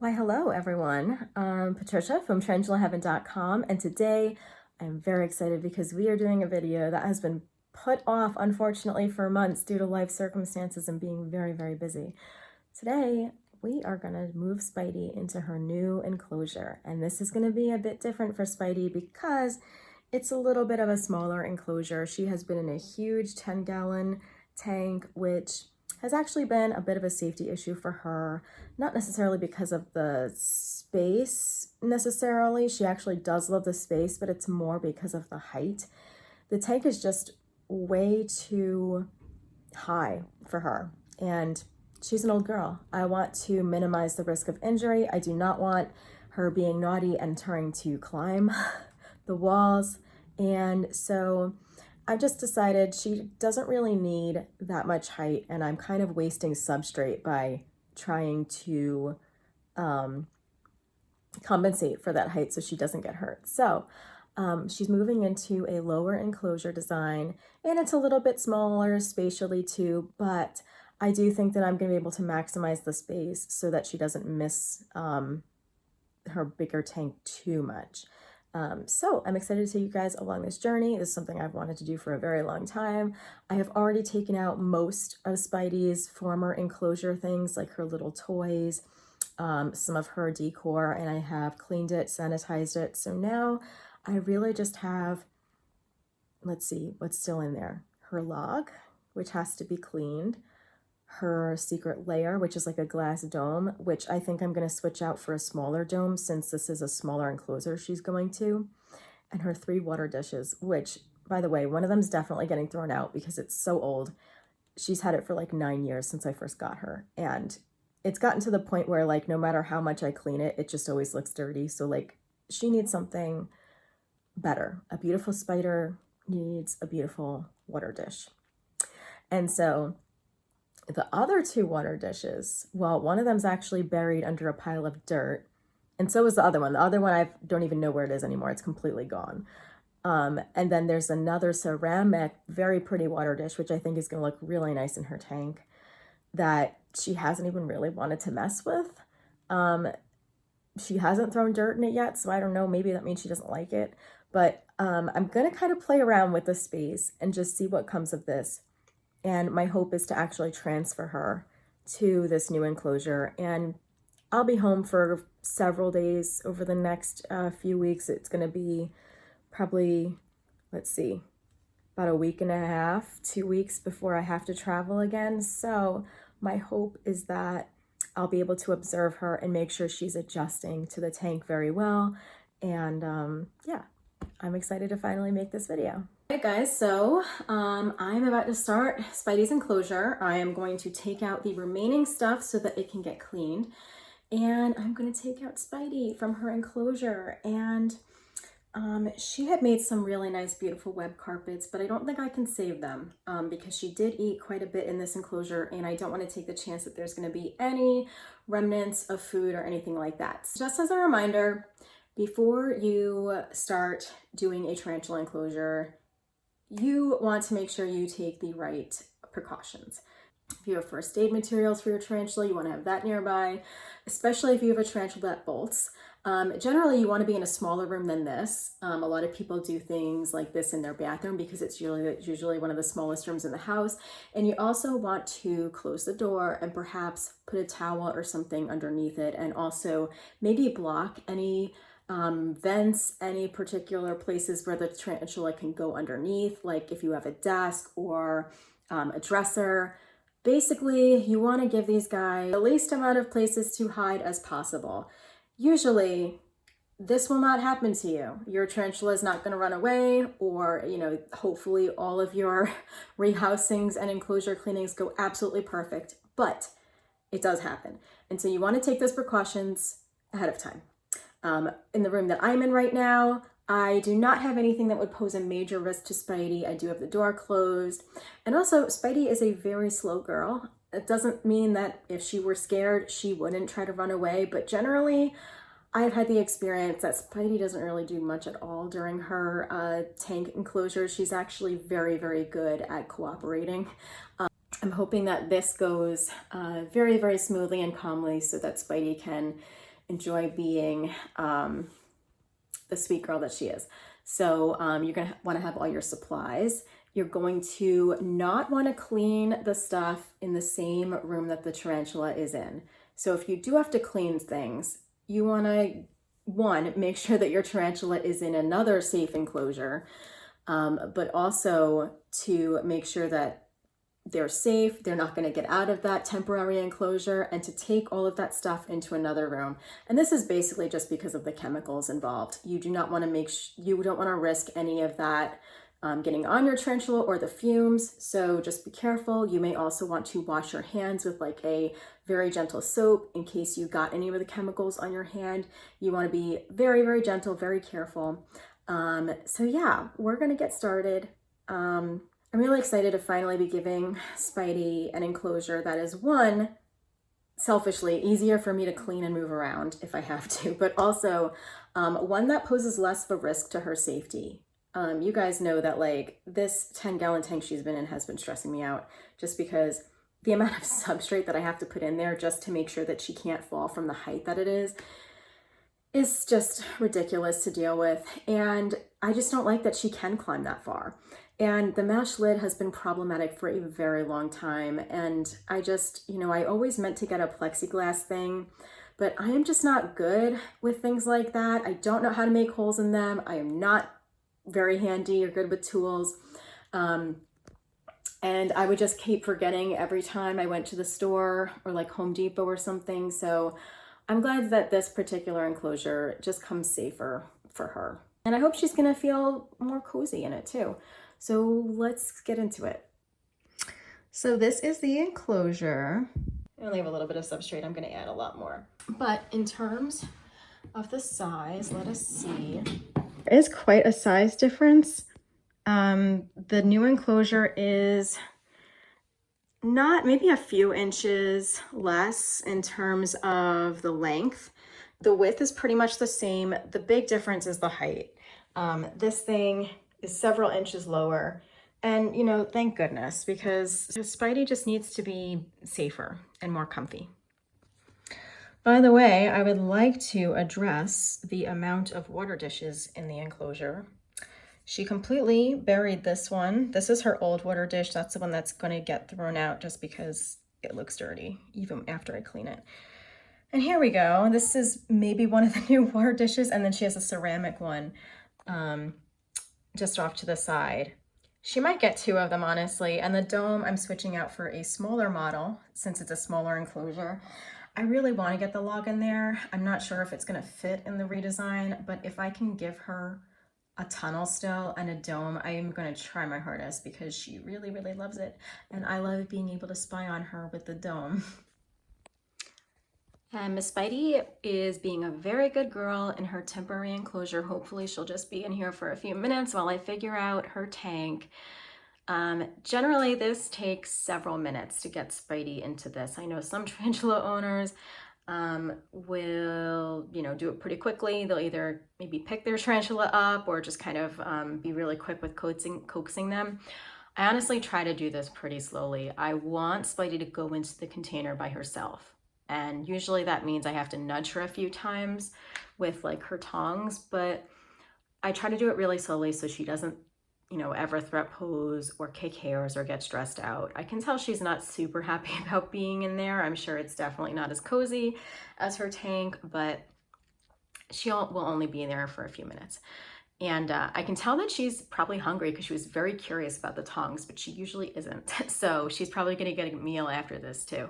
Why, hello everyone. Patricia from TarantulaHeaven.com, and today I'm very excited because we are doing a video that has been put off, unfortunately, for months due to life circumstances and being very, very busy. Today, we are going to move Spidey into her new enclosure, and this is going to be a bit different for Spidey because it's a little bit of a smaller enclosure. She has been in a huge 10-gallon tank, which has actually been a bit of a safety issue for her, not necessarily because of the space necessarily. She actually does love the space, but it's more because of the height. The tank is just way too high for her, and she's an old girl. I want to minimize the risk of injury. I do not want her being naughty and trying to climb the walls, and so I've just decided she doesn't really need that much height, and I'm kind of wasting substrate by trying to compensate for that height so she doesn't get hurt. So she's moving into a lower enclosure design, and it's a little bit smaller spatially too, but I do think that I'm going to be able to maximize the space so that she doesn't miss her bigger tank too much. So I'm excited to take you guys along this journey. This is something I've wanted to do for a very long time. I have already taken out most of Spidey's former enclosure things, like her little toys, some of her decor, and I have cleaned it, sanitized it. So now I really just have, let's see what's still in there. Her log, which has to be cleaned. Her secret layer, which is like a glass dome, which I think I'm going to switch out for a smaller dome since this is a smaller enclosure she's going to. And her 3 water dishes, which, by the way, one of them's definitely getting thrown out because it's so old. She's had it for like 9 years since I first got her. And it's gotten to the point where, like, no matter how much I clean it, it just always looks dirty. So, like, she needs something better. A beautiful spider needs a beautiful water dish. And so the other 2 water dishes, well, one of them's actually buried under a pile of dirt, and so is the other one. The other one, I don't even know where it is anymore. It's completely gone. And then there's another ceramic, very pretty water dish, which I think is going to look really nice in her tank, that she hasn't even really wanted to mess with. She hasn't thrown dirt in it yet, so I don't know. Maybe that means she doesn't like it. But I'm going to kind of play around with the space and just see what comes of this. And my hope is to actually transfer her to this new enclosure. And I'll be home for several days over the next few weeks. It's going to be probably, let's see, about a week and a half, 2 weeks before I have to travel again. So my hope is that I'll be able to observe her and make sure she's adjusting to the tank very well. And yeah, I'm excited to finally make this video. Hey guys, so I'm about to start Spidey's enclosure. I am going to take out the remaining stuff so that it can get cleaned. And I'm going to take out Spidey from her enclosure. And she had made some really nice, beautiful web carpets, but I don't think I can save them because she did eat quite a bit in this enclosure, and I don't want to take the chance that there's going to be any remnants of food or anything like that. So just as a reminder, before you start doing a tarantula enclosure, you want to make sure you take the right precautions. If you have first aid materials for your tarantula, you want to have that nearby, especially if you have a tarantula that bolts. Generally, you want to be in a smaller room than this. A lot of people do things like this in their bathroom because it's usually one of the smallest rooms in the house. And you also want to close the door and perhaps put a towel or something underneath it, and also maybe block any vents, any particular places where the tarantula can go underneath, like if you have a desk or a dresser. Basically, you want to give these guys the least amount of places to hide as possible. Usually, this will not happen to you. Your tarantula is not going to run away, or, you know, hopefully all of your rehousings and enclosure cleanings go absolutely perfect, but it does happen. And so you want to take those precautions ahead of time. In the room that I'm in right now, I do not have anything that would pose a major risk to Spidey. I do have the door closed. And also, Spidey is a very slow girl. It doesn't mean that if she were scared, she wouldn't try to run away. But generally, I've had the experience that Spidey doesn't really do much at all during her tank enclosure. She's actually very, very good at cooperating. I'm hoping that this goes very, very smoothly and calmly so that Spidey can enjoy being the sweet girl that she is. So you're gonna wanna have all your supplies. You're going to not wanna clean the stuff in the same room that the tarantula is in. So if you do have to clean things, you wanna, one, make sure that your tarantula is in another safe enclosure, but also to make sure that they're safe, they're not going to get out of that temporary enclosure, and to take all of that stuff into another room. And this is basically just because of the chemicals involved. You do not want to you don't want to risk any of that getting on your tarantula or the fumes. So just be careful. You may also want to wash your hands with like a very gentle soap in case you got any of the chemicals on your hand. You want to be very, very gentle, very careful. So yeah, we're going to get started. I'm really excited to finally be giving Spidey an enclosure that is, one, selfishly easier for me to clean and move around if I have to, but also one that poses less of a risk to her safety. You guys know that like this 10-gallon tank she's been in has been stressing me out, just because the amount of substrate that I have to put in there just to make sure that she can't fall from the height that it is just ridiculous to deal with. And I just don't like that she can climb that far. And the mesh lid has been problematic for a very long time. And I just, I always meant to get a plexiglass thing, but I am just not good with things like that. I don't know how to make holes in them. I am not very handy or good with tools. And I would just keep forgetting every time I went to the store or like Home Depot or something. So I'm glad that this particular enclosure just comes safer for her. And I hope she's gonna feel more cozy in it too. So let's get into it. So this is the enclosure. I only have a little bit of substrate. I'm gonna add a lot more. But in terms of the size, let us see. There is quite a size difference. The new enclosure is maybe a few inches less in terms of the length. The width is pretty much the same. The big difference is the height. This thing is several inches lower, and thank goodness, because Spidey just needs to be safer and more comfy. By the way, I would like to address the amount of water dishes in the enclosure. She completely buried this one. This is her old water dish. That's the one that's going to get thrown out just because it looks dirty, even after I clean it. And here we go. This is maybe one of the new water dishes, and then she has a ceramic one just off to the side. She might get two of them, honestly. And the dome, I'm switching out for a smaller model since it's a smaller enclosure. I really want to get the log in there. I'm not sure if it's going to fit in the redesign, but if I can give her a tunnel still and a dome, I am going to try my hardest because she really, really loves it. And I love being able to spy on her with the dome. And Miss Spidey is being a very good girl in her temporary enclosure. Hopefully she'll just be in here for a few minutes while I figure out her tank. Generally this takes several minutes to get Spidey into this. I know some tarantula owners will, do it pretty quickly. They'll either maybe pick their tarantula up or just kind of be really quick with coaxing them. I honestly try to do this pretty slowly. I want Spidey to go into the container by herself. And usually that means I have to nudge her a few times with like her tongs, but I try to do it really slowly so she doesn't, ever threat pose or kick hairs or get stressed out. I can tell she's not super happy about being in there. I'm sure it's definitely not as cozy as her tank, but she will only be there for a few minutes. And I can tell that she's probably hungry because she was very curious about the tongs, but she usually isn't. So she's probably gonna get a meal after this too.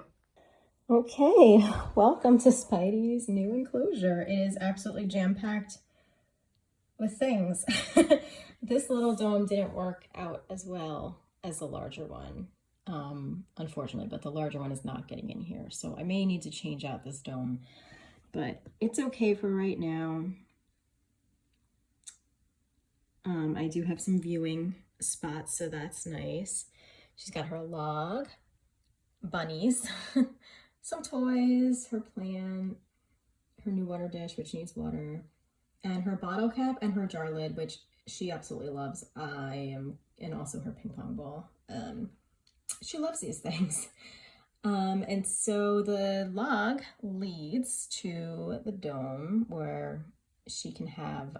Okay, welcome to Spidey's new enclosure. It is absolutely jam-packed with things. This little dome didn't work out as well as the larger one, unfortunately, but the larger one is not getting in here. So I may need to change out this dome, but it's okay for right now. I do have some viewing spots, so that's nice. She's got her log, bunnies, some toys, her plant, her new water dish, which needs water, and her bottle cap and her jar lid, which she absolutely loves. And also her ping pong ball. She loves these things. And so the log leads to the dome where she can have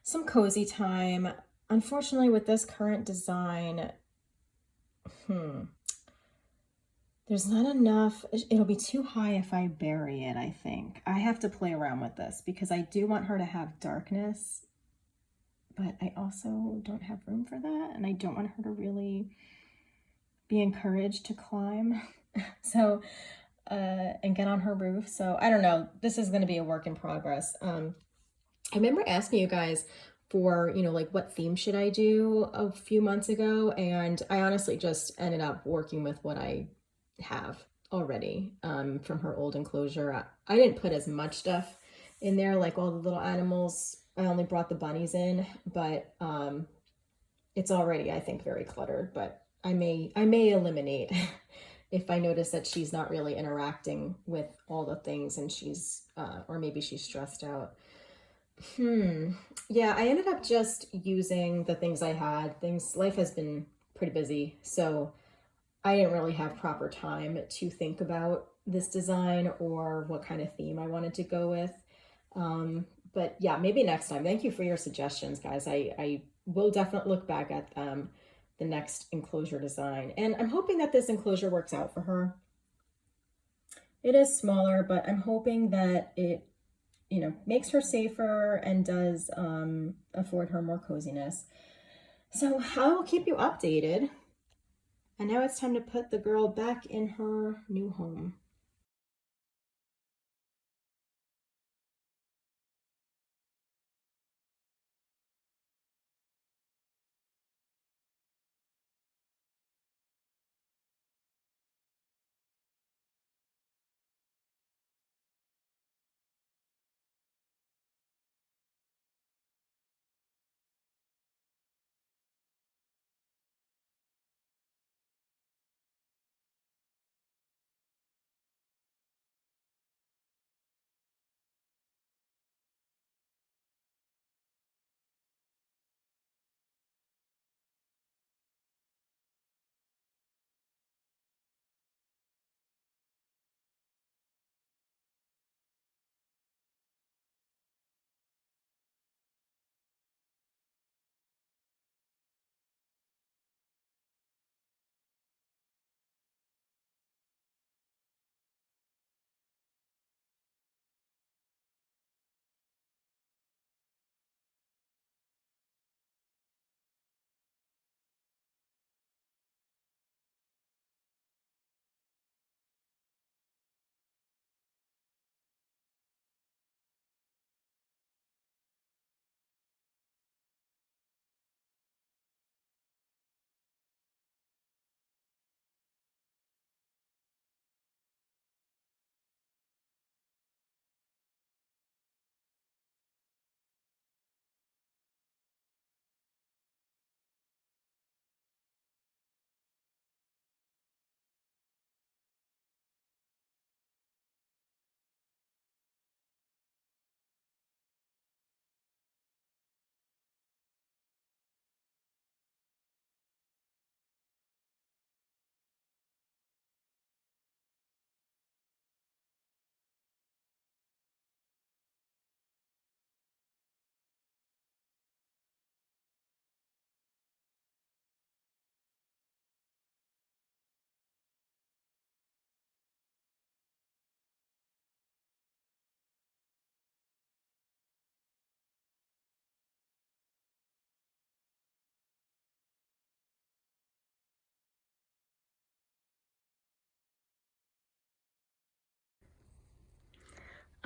some cozy time. Unfortunately, with this current design, there's not enough. It'll be too high if I bury it, I think. I have to play around with this because I do want her to have darkness, but I also don't have room for that, and I don't want her to really be encouraged to climb. So, and get on her roof. So I don't know. This is going to be a work in progress. I remember asking you guys for, like what theme should I do a few months ago, and I honestly just ended up working with what I have already from her old enclosure. I didn't put as much stuff in there, like all the little animals. I only brought the bunnies in, but it's already, I think, very cluttered. But I may eliminate if I notice that she's not really interacting with all the things and she's or maybe she's stressed out. Yeah, I ended up just using the things I had. Life has been pretty busy, so I didn't really have proper time to think about this design or what kind of theme I wanted to go with. But yeah, maybe next time. Thank you for your suggestions, guys. I will definitely look back at the next enclosure design. And I'm hoping that this enclosure works out for her. It is smaller, but I'm hoping that it, makes her safer and does afford her more coziness. So I will keep you updated. And now it's time to put the girl back in her new home.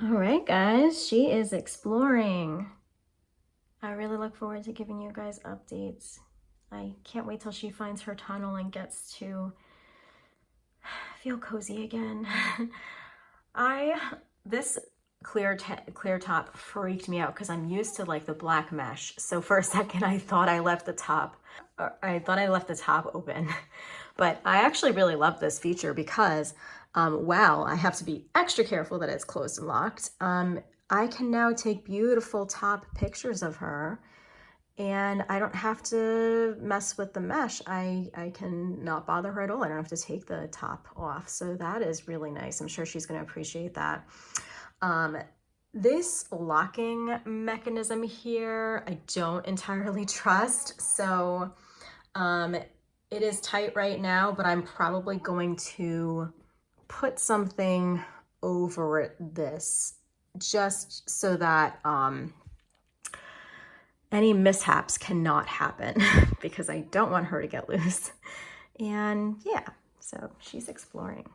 All right, guys, she is exploring. I really look forward to giving you guys updates. I can't wait till she finds her tunnel and gets to feel cozy again. This clear top freaked me out because I'm used to like the black mesh. So for a second I thought I left the top open. But I actually really love this feature because wow, I have to be extra careful that it's closed and locked. I can now take beautiful top pictures of her and I don't have to mess with the mesh. I can not bother her at all. I don't have to take the top off. So that is really nice. I'm sure she's going to appreciate that. This locking mechanism here, I don't entirely trust. So it is tight right now, but I'm probably going to put something over this just so that any mishaps cannot happen because I don't want her to get loose. And yeah, so she's exploring.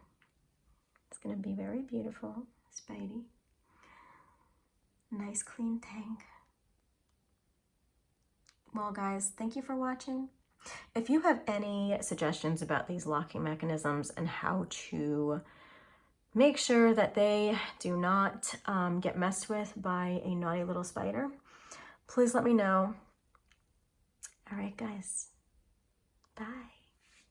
It's gonna be very beautiful, Spidey. Nice clean tank. Well guys, thank you for watching. If you have any suggestions about these locking mechanisms and how to make sure that they do not get messed with by a naughty little spider, please let me know. All right, guys. Bye.